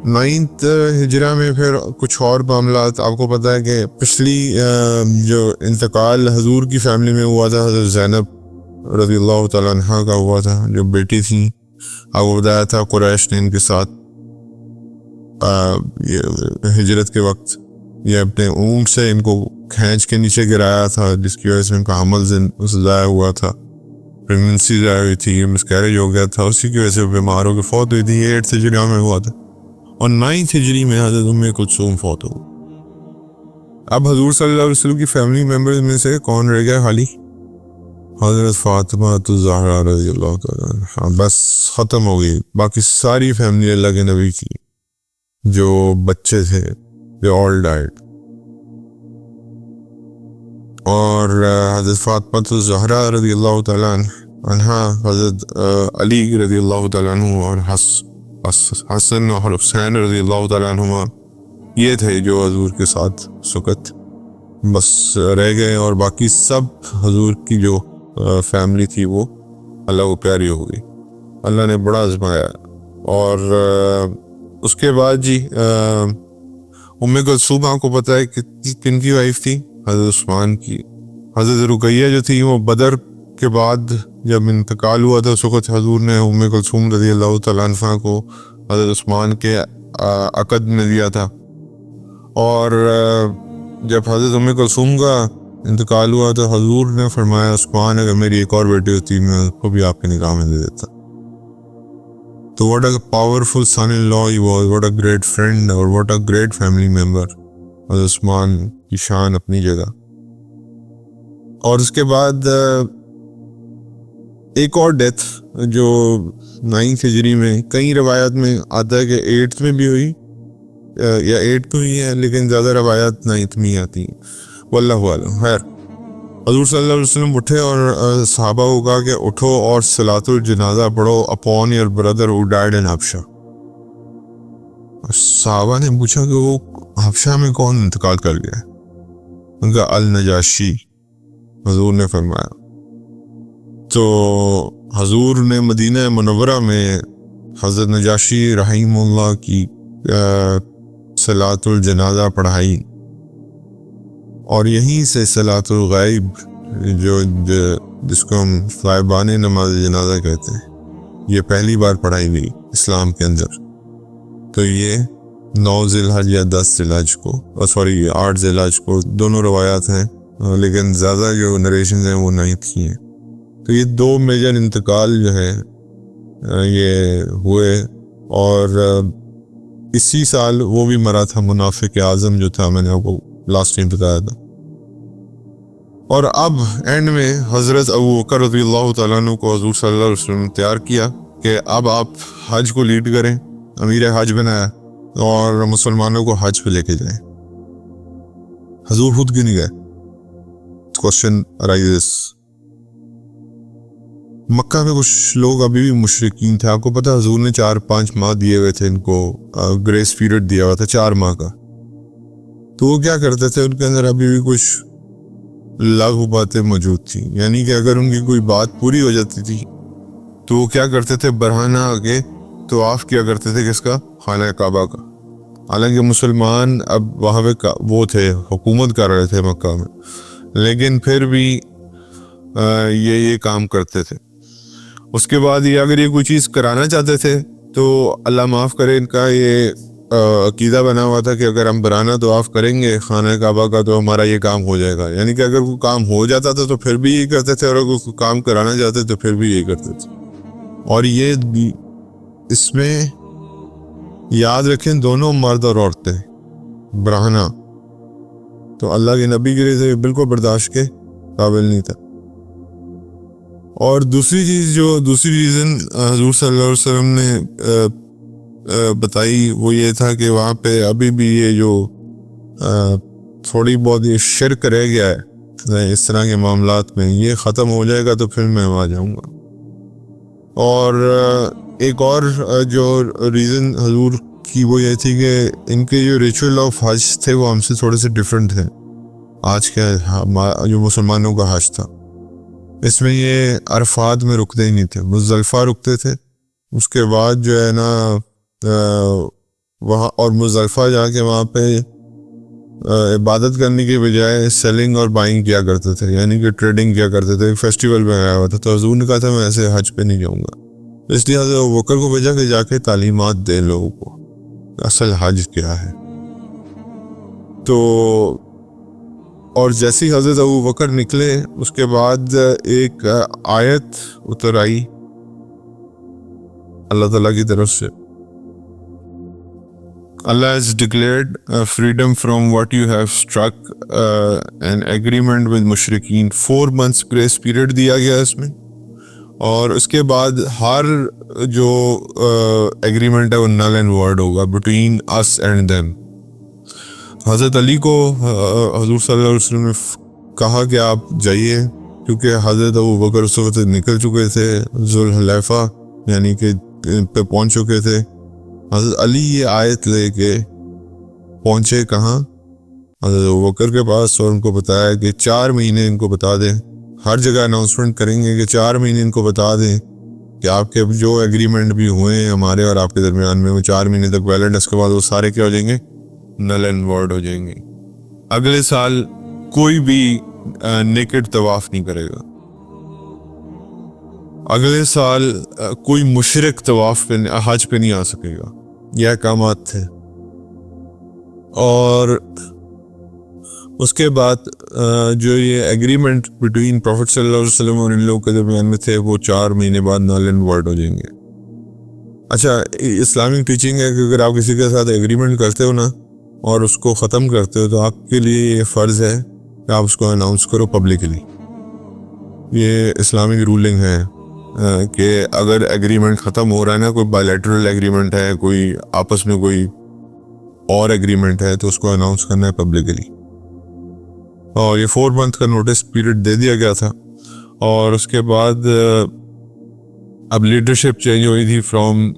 9th ہجرہ میں پھر کچھ اور معاملات. آپ کو پتہ ہے کہ پچھلی جو انتقال حضور کی فیملی میں ہوا تھا، حضرت زینب رضی اللہ تعالیٰ عنہ کا ہوا تھا، جو بیٹی تھیں. آپ کو بتایا تھا قریش نے ان کے ساتھ ہجرت کے وقت یہ اپنے اونٹ سے ان کو کھینچ کے نیچے گرایا تھا، جس کی وجہ سے ان کا حمل ضائع ہوا تھا، پریگننسی ضائع ہوئی تھی، مسکیریج ہو گیا تھا، اسی کی وجہ سے بیمار ہو کے فوت ہوئی تھی. یہ 8th ہجری میں ہوا تھا، اور 9th ہجری میں حضرت ام کلثوم فوت ہو. اب حضور صلی اللہ علیہ وسلم کی فیملی ممبرز میں سے کون رہ گیا خالی؟ حضرت فاطمہ الزہرا رضی اللہ تعالیٰ عنہا. بس ختم ہو گئی. باقی ساری فیملی اللہ کے نبی کی جو بچے تھے they all died. اور حضرت فاطمہ الزہرا رضی اللہ تعالیٰ عنہا، حضرت علی رضی اللہ تعالیٰ عنہ، اور حسن اور حسین رضی اللہ تعالیٰ عنہما، یہ تھے جو حضور کے ساتھ سکت بس رہ گئے. اور باقی سب حضور کی جو فیملی تھی وہ اللہ کو پیاری ہو گئی. اللہ نے بڑا آزمایا. اور اس کے بعد جی ام کلثوم آپ کو پتہ ہے کہ کن کی وائف تھی؟ حضرت عثمان کی. حضرت رقیہ جو تھی وہ بدر کے بعد جب انتقال ہوا تھا اس وقت حضور نے ام کلثوم رضی اللہ تعالیٰ عنہ کو حضرت عثمان کے عقد میں دیا تھا. اور جب حضرت ام کلثوم کا انتقال ہوا تو حضور نے فرمایا عثمان اگر میری ایک اور بیٹی ہوتی میں اس کو بھی آپ کے نکاح میں دے دیتا. تو what a powerful son-in-law he was, what a great friend اور what a great family member. حضرت عثمان کی شان اپنی جگہ. اور اس کے بعد ایک اور ڈیتھ جو 9th ہجری میں کئی روایات میں آتا ہے کہ 8th میں بھی ہوئی یا 8th میں ہوئی ہے، لیکن زیادہ روایات 9th میں ہی آتی ہیں، واللہ اعلم. خیر، حضور صلی اللہ علیہ وسلم اٹھے اور صحابہ کو کہا کہ اٹھو اور صلاۃ الجنازہ پڑھو upon your brother who died in حبشہ. صحابہ نے پوچھا کہ وہ حبشہ میں کون انتقال کر گیا؟ ان کا النجاشی. حضور نے فرمایا. تو حضور نے مدینہ منورہ میں حضرت نجاشی رحیم اللہ کی صلاۃ الجنازہ پڑھائی، اور یہیں سے صلاۃ الغائب جس کو ہم غائبان نماز جنازہ کہتے ہیں، یہ پہلی بار پڑھائی گئی اسلام کے اندر. تو یہ 9 ذی الحج یا 10 ذی الحج کو 8 ذی الحج کو دونوں روایات ہیں، لیکن زیادہ جو نریشنز ہیں وہ 9th کی ہیں. تو یہ 2 میجر انتقال جو ہے یہ ہوئے. اور اسی سال وہ بھی مرا تھا منافق اعظم جو تھا، میں نے آپ کو لاسٹ ٹائم بتایا تھا. اور اب اینڈ میں حضرت ابوبکر رضی اللہ تعالیٰ عنہ کو حضور صلی اللہ علیہ وسلم نے تیار کیا کہ اب آپ حج کو لیڈ کریں، امیر حج بنایا اور مسلمانوں کو حج پہ لے کے جائیں. حضور خود کیوں نہیں گئے؟ Question arises. مکہ میں کچھ لوگ ابھی بھی مشرکین تھے. آپ کو پتہ حضور نے 4-5 ماہ دیے ہوئے تھے ان کو، گریس پیریڈ دیا ہوا تھا 4 ماہ کا. تو وہ کیا کرتے تھے، ان کے اندر ابھی بھی کچھ لاغو باتیں موجود تھیں، یعنی کہ اگر ان کی کوئی بات پوری ہو جاتی تھی تو وہ کیا کرتے تھے، برہنہ آگے طواف کیا کرتے تھے کس کا، خانہ کعبہ کا۔ حالانکہ مسلمان اب وہاں پہ وہ تھے، حکومت کر رہے تھے مکہ میں، لیکن پھر بھی یہ کام کرتے تھے۔ اس کے بعد یہ اگر یہ کوئی چیز کرانا چاہتے تھے تو اللہ معاف کرے ان کا یہ عقیدہ بنا ہوا تھا کہ اگر ہم برہنہ طواف کریں گے خانہ کعبہ کا تو ہمارا یہ کام ہو جائے گا، یعنی کہ اگر کوئی کام ہو جاتا تھا تو پھر بھی یہ کرتے تھے، اور اگر کوئی کام کرانا چاہتے تو پھر بھی یہ کرتے تھے۔ اور یہ اس میں یاد رکھیں دونوں مرد اور عورتیں برہنہ، تو اللہ کے نبی کے لیے بالکل برداشت کے قابل نہیں تھا۔ اور دوسری چیز جو دوسری ریزن حضور صلی اللہ علیہ وسلم نے بتائی وہ یہ تھا کہ وہاں پہ ابھی بھی یہ جو تھوڑی بہت یہ شرک رہ گیا ہے اس طرح کے معاملات میں، یہ ختم ہو جائے گا تو پھر میں وہاں جاؤں گا۔ اور ایک اور جو ریزن حضور کی وہ یہ تھی کہ ان کے جو ریچول آف حج تھے وہ ہم سے تھوڑے سے ڈیفرنٹ تھے آج کے جو مسلمانوں کا حج تھا۔ اس میں یہ عرفات میں رکتے ہی نہیں تھے، مزدلفہ رکتے تھے، اس کے بعد جو ہے نا وہاں اور مزدلفہ جا کے وہاں پہ عبادت کرنے کے بجائے سیلنگ اور بائنگ کیا کرتے تھے، یعنی کہ ٹریڈنگ کیا کرتے تھے۔ ایک فیسٹیول میں آیا ہوا تھا تو حضور نے کہا تھا میں ایسے حج پہ نہیں جاؤں گا، اس لیے حضرت ابوبکر کو بھیجا کہ جا کے تعلیمات دے لوگوں کو اصل حج کیا ہے۔ تو اور جیسی حضرت ابوبکر نکلے اس کے بعد ایک آیت اتر آئی اللہ تعالیٰ کی طرف سے، Allah has declared freedom from what you have struck an agreement with mushrikeen۔ 4 months grace period دیا گیا اس میں، اور اس کے بعد ہر جو ایگریمنٹ ہے وہ null and void ہوگا between us and them۔ حضرت علی کو حضور صلی اللہ علیہ وسلم نے کہا کہ آپ جائیے، کیونکہ حضرت ابوبکر اس وقت نکل چکے تھے ذوالحلیفہ یعنی کہ پہ پہنچ چکے تھے۔ حضرت علی یہ آیت لے کے پہنچے کہاں، حضرت ابوبکر کے پاس، اور ان کو بتایا کہ 4 مہینے ان کو بتا دیں، ہر جگہ اناؤنسمنٹ کریں گے کہ 4 مہینے ان کو بتا دیں کہ آپ کے جو ایگریمنٹ بھی ہوئے ہیں ہمارے اور آپ کے درمیان میں وہ 4 مہینے تک ویلڈ، اس کے بعد وہ سارے کیا ہو جائیں گے، نل اینڈ وارڈ ہو جائیں گے۔ اگلے سال کوئی بھی نیکڈ طواف نہیں کرے گا، اگلے سال کوئی مشرک طواف پہ حج پہ نہیں آ سکے گا، یہ احکامات تھے۔ اور اس کے بعد جو یہ ایگریمنٹ بٹوین پروفٹ صلی اللہ علیہ وسلم اور ان لوگوں کے درمیان میں تھے وہ 4 مہینے بعد نل اینڈ وارڈ ہو جائیں گے۔ اچھا، اسلامک ٹیچنگ ہے کہ اگر آپ کسی کے ساتھ ایگریمنٹ کرتے ہو نا اور اس کو ختم کرتے ہو تو آپ کے لیے یہ فرض ہے کہ آپ اس کو اناؤنس کرو پبلکلی۔ یہ اسلامک رولنگ ہے کہ اگر ایگریمنٹ ختم ہو رہا ہے نا، کوئی بائیلیٹرل ایگریمنٹ ہے، کوئی آپس میں کوئی اور ایگریمنٹ ہے، تو اس کو اناؤنس کرنا ہے پبلکلی۔ اور یہ 4 منتھ کا نوٹس پیریڈ دے دیا گیا تھا، اور اس کے بعد اب لیڈرشپ چینج ہوئی تھی فرام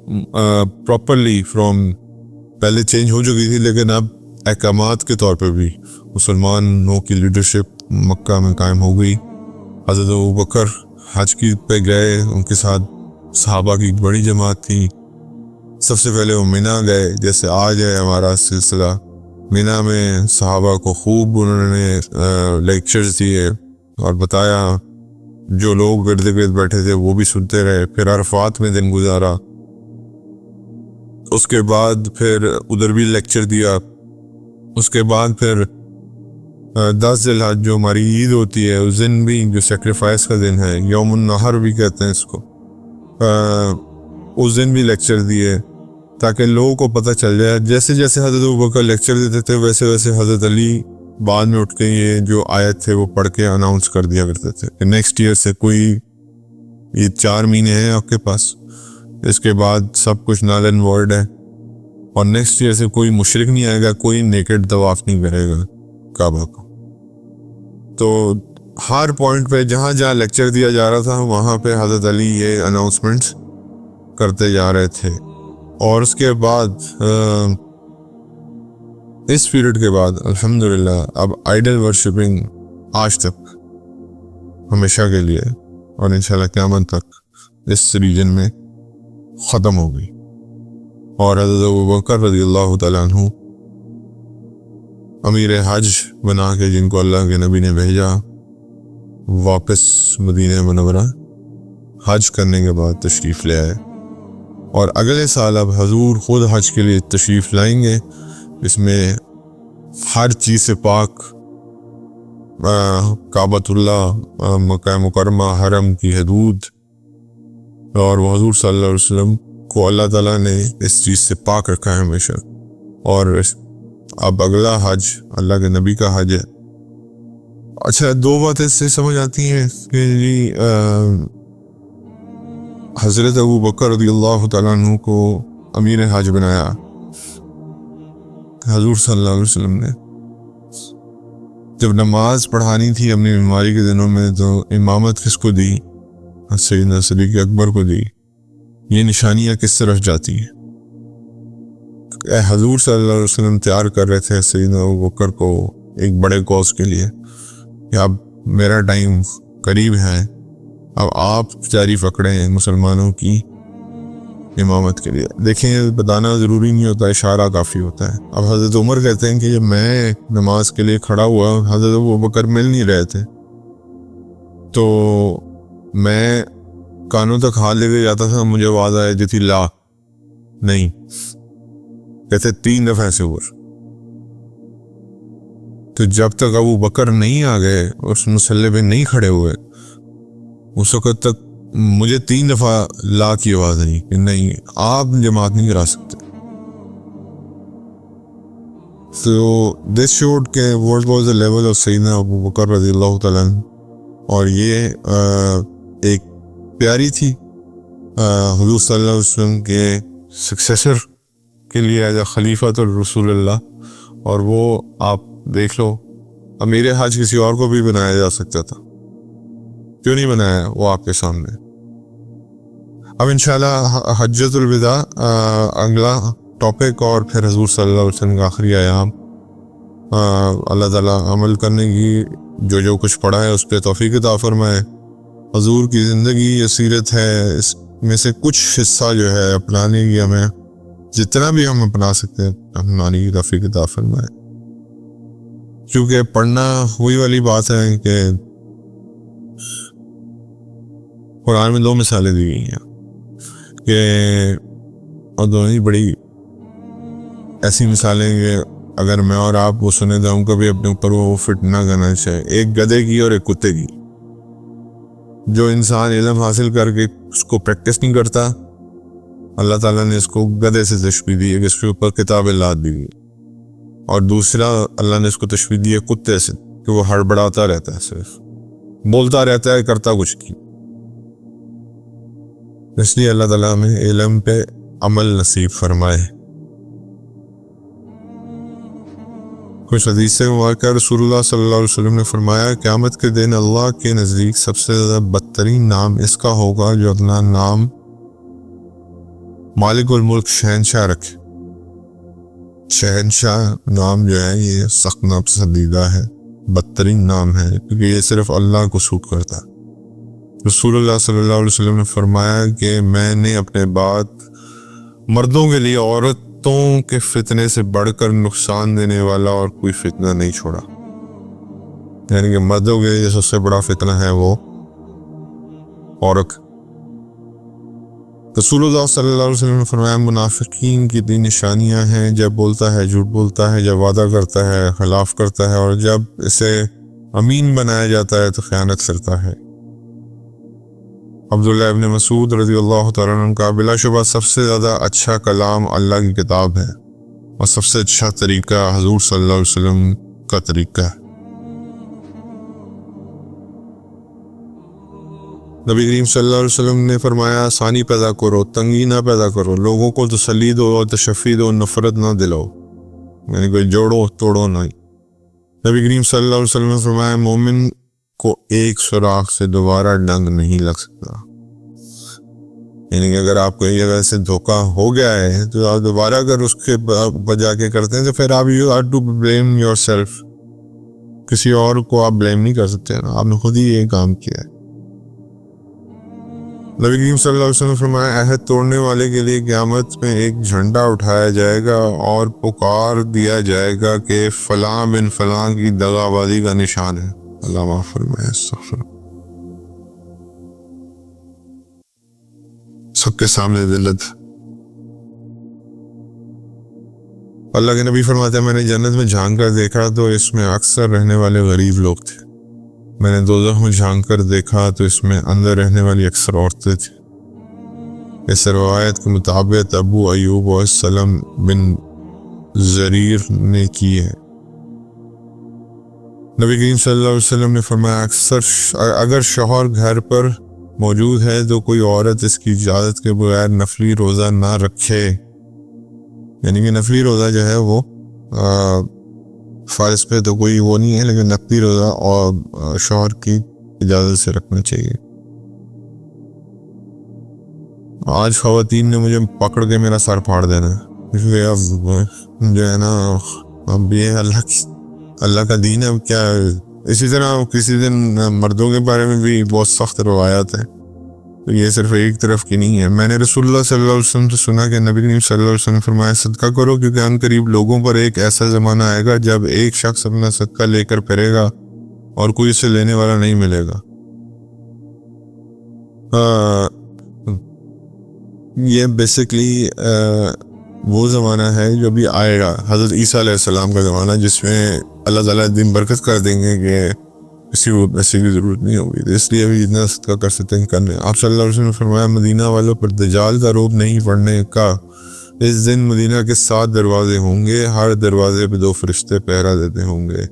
پہلے چینج ہو چکی تھی، لیکن اب احکامات کے طور پہ بھی مسلمانوں کی لیڈرشپ مکہ میں قائم ہو گئی۔ حضرت ابوبکر حج کی پہ گئے، ان کے ساتھ صحابہ کی بڑی جماعت تھی۔ سب سے پہلے وہ مینا گئے، جیسے آج ہے ہمارا سلسلہ، مینا میں صحابہ کو خوب انہوں نے لیکچرز دیے اور بتایا، جو لوگ گرد گرد بیٹھے تھے وہ بھی سنتے رہے۔ پھر عرفات میں دن گزارا، اس کے بعد پھر ادھر بھی لیکچر دیا، اس کے بعد پھر 10 ذی الحج جو ہماری عید ہوتی ہے اس دن بھی، جو سیکریفائس کا دن ہے، یوم النحر بھی کہتے ہیں اس کو، اس دن بھی لیکچر دیے تاکہ لوگوں کو پتہ چل جائے۔ جیسے جیسے حضرت ابوبکر لیکچر دیتے تھے ویسے ویسے حضرت علی بعد میں اٹھ کے یہ جو آیت تھے وہ پڑھ کے اناؤنس کر دیا کرتے تھے کہ نیکسٹ ایئر سے کوئی یہ 4 مہینے ہیں آپ کے پاس، اس کے بعد سب کچھ نل اینڈ وارڈ ہے، اور نیکسٹ ایئر سے کوئی مشرک نہیں آئے گا، کوئی نیکڈ طواف نہیں کرے گا کعبہ کو۔ تو ہر پوائنٹ پہ جہاں جہاں لیکچر دیا جا رہا تھا وہاں پہ حضرت علی یہ اناؤنسمنٹس کرتے جا رہے تھے۔ اور اس کے بعد اس پیریڈ کے بعد الحمدللہ اب آئیڈل ورشپنگ آج تک ہمیشہ کے لیے اور انشاءاللہ قیامت تک اس ریجن میں ختم ہو گئی. اور حضرت ابوبکر رضی اللہ تعالیٰ عنہ امیر حج بنا کے جن کو اللہ کے نبی نے بھیجا، واپس مدینہ منورہ حج کرنے کے بعد تشریف لے آئے. اور اگلے سال اب حضور خود حج کے لیے تشریف لائیں گے. اس میں ہر چیز سے پاک کعبۃ اللہ، مکہ مکرمہ، حرم کی حدود، اور وہ حضور صلی اللہ علیہ وسلم کو اللہ تعالیٰ نے اس چیز سے پاک رکھا ہے ہمیشہ. اور اب اگلا حج اللہ کے نبی کا حج ہے. اچھا، دو باتیں اس سے سمجھ آتی ہیں کہ جی حضرت ابوبکر رضی اللہ تعالیٰ عنہ کو امیر حج بنایا حضور صلی اللہ علیہ وسلم نے. جب نماز پڑھانی تھی اپنی بیماری کے دنوں میں تو امامت کس کو دی؟ سیدنا صدیق اکبر کو دی. یہ نشانیاں کس طرف جاتی ہیں؟ حضور صلی اللہ علیہ وسلم تیار کر رہے تھے سیدنا ابوبکر کو ایک بڑے کوز کے لیے کہ اب میرا ٹائم قریب ہے، اب آپ جاری پکڑیں مسلمانوں کی امامت کے لیے. دیکھیں، بتانا ضروری نہیں ہوتا، اشارہ کافی ہوتا ہے. اب حضرت عمر کہتے ہیں کہ جب میں نماز کے لیے کھڑا ہوا، حضرت ابوبکر مل نہیں رہے تھے، تو میں کانوں تک ہاتھ لے کے جاتا تھا، مجھے آواز آئی جاتی تھی لا نہیں. کہتے 3 دفعہ ایسے ہوا. تو جب تک ابوبکر نہیں آ گئے، اس مسئلے پہ نہیں کھڑے ہوئے، اس وقت تک مجھے 3 دفعہ لا کی آواز آئی کہ نہیں، آپ جماعت نہیں کرا سکتے. So this showed کہ what was the level of سیدنا ابوبکر رضی اللہ تعالیٰ عنہ. اور یہ ایک پیاری تھی حضور صلی اللہ علیہ وسلم کے سکسیسر کے لیے ایز اے خلیفۃ الرسول اللہ. اور وہ آپ دیکھ لو، امیر حج کسی اور کو بھی بنایا جا سکتا تھا، کیوں نہیں بنایا وہ آپ کے سامنے. اب انشاءاللہ حجۃ الوداع اگلا ٹاپک، اور پھر حضور صلی اللہ علیہ وسلم کا آخری ایام. اللہ تعالیٰ عمل کرنے کی جو کچھ پڑھا ہے اس پہ توفیق عطا فرمائے. حضور کی زندگی یہ سیرت ہے، اس میں سے کچھ حصہ جو ہے اپنانے کی، ہمیں جتنا بھی ہم اپنا سکتے ہیں اپنانے کی توفیق عطا فرمائے. کیونکہ پڑھنا وہی والی بات ہے کہ قرآن میں 2 مثالیں دی گئی ہیں کہ، اور دونوں ہی بڑی ایسی مثالیں کہ اگر میں اور آپ وہ سنے تو ہم کبھی اپنے اوپر وہ فٹ نہ کرنا چاہیے. ایک گدھے کی اور ایک کتے کی. جو انسان علم حاصل کر کے اس کو پریکٹس نہیں کرتا، اللہ تعالیٰ نے اس کو گدھے سے تشبیہ دی ہے کہ اس کے اوپر کتابیں لاد دی گئی. اور دوسرا اللہ نے اس کو تشبیہ دی ہے کتے سے کہ وہ ہڑبڑاتا رہتا ہے، صرف بولتا رہتا ہے، کرتا کچھ نہیں. اس لیے اللہ تعالیٰ ہمیں علم پہ عمل نصیب فرمائے. کچھ حدیث سے مبارکہ رسول اللہ صلی اللہ علیہ وسلم نے فرمایا، قیامت کے دن اللہ کے نزدیک سب سے زیادہ بدترین نام اس کا ہوگا جو اپنا نام مالک الملک شہنشاہ رکھے. شہنشاہ نام جو ہے یہ سخت ناپسندیدہ ہے، بدترین نام ہے، کیونکہ یہ صرف اللہ کو سوٹ کرتا ہے. رسول اللہ صلی اللہ علیہ وسلم نے فرمایا کہ میں نے اپنے بعد مردوں کے لیے عورتوں کے فتنے سے بڑھ کر نقصان دینے والا اور کوئی فتنہ نہیں چھوڑا. یعنی کہ مردوں کے لیے سب سے بڑا فتنہ ہے وہ عورت. رسول اللہ صلی اللہ علیہ وسلم نے فرمایا، منافقین کی 3 نشانیاں ہیں: جب بولتا ہے جھوٹ بولتا ہے، جب وعدہ کرتا ہے خلاف کرتا ہے، اور جب اسے امین بنایا جاتا ہے تو خیانت کرتا ہے. عبداللہ ابن مسعود رضی اللہ تعالیٰ عنہ کا، بلا شبہ سب سے زیادہ اچھا کلام اللہ کی کتاب ہے، اور سب سے اچھا طریقہ حضور صلی اللہ علیہ وسلم کا طریقہ ہے. نبی کریم صلی اللہ علیہ وسلم نے فرمایا، آسانی پیدا کرو، تنگی نہ پیدا کرو، لوگوں کو تسلی دو اور تشفی دو، نفرت نہ دلاؤ، یعنی کوئی جوڑو توڑو نہیں. نبی کریم صلی اللہ علیہ وسلم نے فرمایا، مومن کو ایک سوراخ سے دوبارہ ڈنگ نہیں لگ سکتا. یعنی کہ اگر آپ کو ایک جگہ سے دھوکہ ہو گیا ہے تو آپ دوبارہ اگر اس کے بجا کے کرتے ہیں تو پھر آپ you have to blame yourself, کسی اور کو آپ بلیم نہیں کر سکتے نا, آپ نے خود ہی یہ کام کیا ہے. نبی کریم صلی اللہ علیہ وسلم نے فرمایا عہد توڑنے والے کے لیے قیامت میں ایک جھنڈا اٹھایا جائے گا اور پکار دیا جائے گا کہ فلاں بن فلاں کی دغا بازی کا نشان ہے. اللہ معاف فرمائے. استغفر. سب کے سامنے ذلت. اللہ کے نبی فرماتے ہیں میں نے جنت میں جھانک کر دیکھا تو اس میں اکثر رہنے والے غریب لوگ تھے. میں نے دوزخ میں جھانک کر دیکھا تو اس میں اندر رہنے والی اکثر عورتیں تھیں. اس روایت کے مطابق ابو ایوب اور سلم بن زریر نے کی ہے. نبی کریم صلی اللہ علیہ وسلم نے فرمایا اگر شوہر گھر پر موجود ہے تو کوئی عورت اس کی اجازت کے بغیر نفلی روزہ نہ رکھے. یعنی کہ نفلی روزہ جو ہے وہ فرض پہ تو کوئی وہ نہیں ہے, لیکن نفلی روزہ اور شوہر کی اجازت سے رکھنا چاہیے. آج خواتین نے مجھے پکڑ کے میرا سر پھاڑ دینا ہے, اب جو ہے نا اب یہ اللہ کا دین ہے. اب کیا اسی طرح کسی دن مردوں کے بارے میں بھی بہت سخت روایات ہیں, تو یہ صرف ایک طرف کی نہیں ہے. میں نے رسول اللہ صلی اللہ علیہ وسلم سے سنا کہ نبی کریم صلی اللہ علیہ وسلم نے فرمایا صدقہ کرو کیونکہ ان قریب لوگوں پر ایک ایسا زمانہ آئے گا جب ایک شخص اپنا صدقہ لے کر پھرے گا اور کوئی اسے لینے والا نہیں ملے گا. یہ بیسکلی وہ زمانہ ہے جو بھی آئے گا, حضرت عیسیٰ علیہ السلام کا زمانہ, جس میں اللہ تعالیٰ دن برکت کر دیں گے کہ کسی کو پیسے کی ضرورت نہیں ہوگی. تو اس لیے ابھی جتنا صدقہ کر سکتے ہیں کرنے. آپ صلی اللہ علیہ وسلم نے فرمایا مدینہ والوں پر دجال کا روب نہیں پڑنے کا. اس دن مدینہ کے 7 دروازے ہوں گے, ہر دروازے پہ 2 فرشتے پہرا دیتے ہوں گے.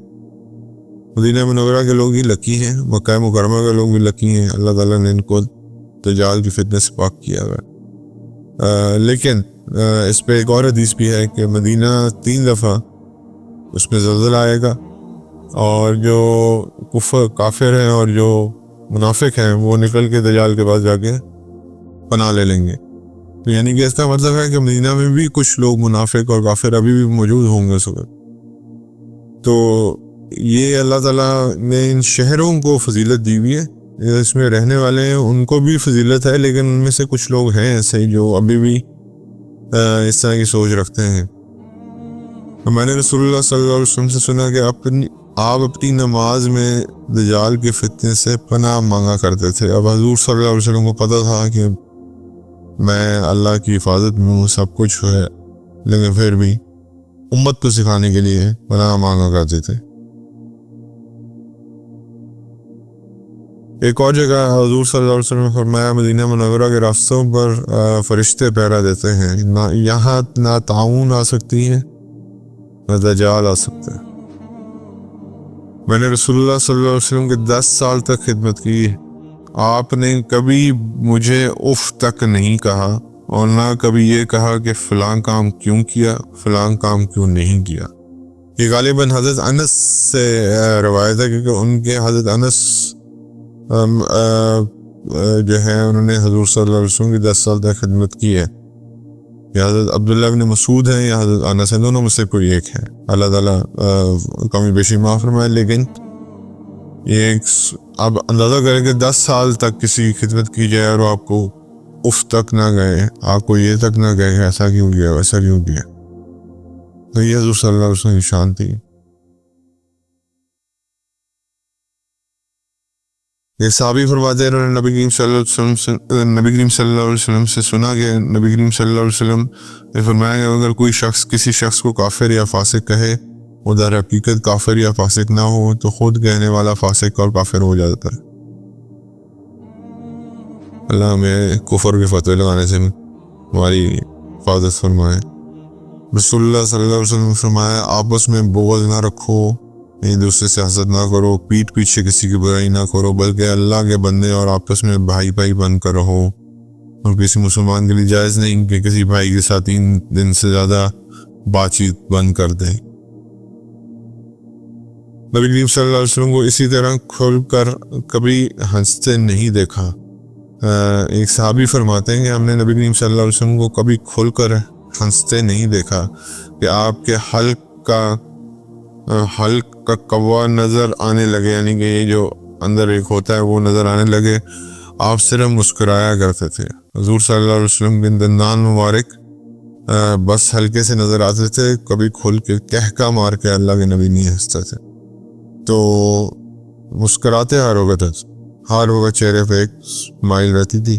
مدینہ منورہ کے لوگ ہی لکی ہیں, مکہ مکرمہ کے لوگ بھی لکی ہیں. اللہ تعالیٰ نے ان کو دجال کی فتنہ سے پاک کیا ہے. لیکن اس پہ ایک اور حدیث بھی ہے کہ مدینہ 3 دفعہ اس میں زلزلہ آئے گا, اور جو کافر ہیں اور جو منافق ہیں وہ نکل کے دجال کے پاس جا کے پناہ لے لیں گے. تو یعنی کہ اس کا مطلب ہے کہ مدینہ میں بھی کچھ لوگ منافق اور کافر ابھی بھی موجود ہوں گے اس وقت. تو یہ اللہ تعالیٰ نے ان شہروں کو فضیلت دی ہوئی ہے, اس میں رہنے والے ہیں ان کو بھی فضیلت ہے, لیکن ان میں سے کچھ لوگ ہیں ایسے جو ابھی بھی اس طرح کی سوچ رکھتے ہیں. میں نے رسول اللہ صلی اللہ علیہ وسلم سے سنا کہ آپ اپنی نماز میں دجال کے فتنے سے پناہ مانگا کرتے تھے. اب حضور صلی اللہ علیہ وسلم کو پتہ تھا کہ میں اللہ کی حفاظت میں ہوں, سب کچھ ہے, لیکن پھر بھی امت کو سکھانے کے لیے پناہ مانگا کرتے تھے. ایک اور جگہ حضور صلی اللہ علیہ وسلم نے فرمایا مدینہ منورہ کے راستوں پر فرشتے پہرا دیتے ہیں, یہاں نہ طاعون آ سکتی ہے نہ دجال آ سکتا ہے. میں نے رسول اللہ صلی اللہ علیہ وسلم کے 10 سال تک خدمت کی. آپ نے کبھی مجھے اف تک نہیں کہا اور نہ کبھی یہ کہا کہ فلاں کام کیوں کیا, فلاں کام کیوں نہیں کیا. یہ غالباً حضرت انس سے روایت ہے, کیونکہ ان کے حضرت انس جو ہے انہوں نے حضور صلی اللہ علیہ وسلم کی 10 سال تک خدمت کی ہے. یا حضرت عبداللہ بن مسعود ہیں یا حضرت انس ہیں, دونوں میں سے کوئی ایک ہے. اللہ تعالیٰ کمی بیشی معاف فرمائے. لیکن یہ آپ اندازہ کریں کہ 10 سال تک کسی کی خدمت کی جائے اور آپ کو اف تک نہ گئے, آپ کو یہ تک نہ گئے کہ ایسا کیوں کیا ویسا کیوں کیا. تو یہ حضور صلی اللہ علیہ وسلم کی شان تھی. یہ صحابی فرماتے ہیں انہوں نے نبی کریم صلی اللہ علیہ وسلم سے سنا کہ نبی کریم صلی اللہ علیہ وسلم نے فرمایا کہ اگر کوئی شخص کسی شخص کو کافر یا فاسق کہے, وہ در حقیقت کافر یا فاسق نہ ہو تو خود کہنے والا فاسق اور کافر ہو جاتا ہے. اللہ ہمیں کفر کے فتوے لگانے سے ہماری حفاظت فرمائے. رسول اللہ صلی اللہ علیہ وسلم نے فرمایا آپس میں بغض نہ رکھو, ایک دوسرے سے حسد نہ کرو, پیٹھ پیچھے کسی کی برائی نہ کرو, بلکہ اللہ کے بندے اور آپس میں بھائی بھائی بن کر رہو. اور کسی مسلمان کے لیے جائز نہیں کہ کسی بھائی کے ساتھ 3 دن سے زیادہ بات چیت بند کر دے. نبی کریم صلی اللہ علیہ وسلم کو اسی طرح کھل کر کبھی ہنستے نہیں دیکھا. ایک صحابی فرماتے ہیں کہ ہم نے نبی کریم صلی اللہ علیہ وسلم کو کبھی کھل کر ہنستے نہیں دیکھا کہ آپ کے حلق کا حلق کا کوا نظر آنے لگے، یعنی کہ یہ جو اندر ایک ہوتا ہے وہ نظر آنے لگے، آپ صرف مسکرایا کرتے تھے۔ حضور صلی اللہ علیہ وسلم کے دندان مبارک بس ہلکے سے نظر آتے تھے، کبھی کھل کے کہکا مار کے اللہ کے نبی نہیں ہنستے تھے، تو مسکراتے ہر وقت چہرے پہ ایک اسمائل رہتی تھی۔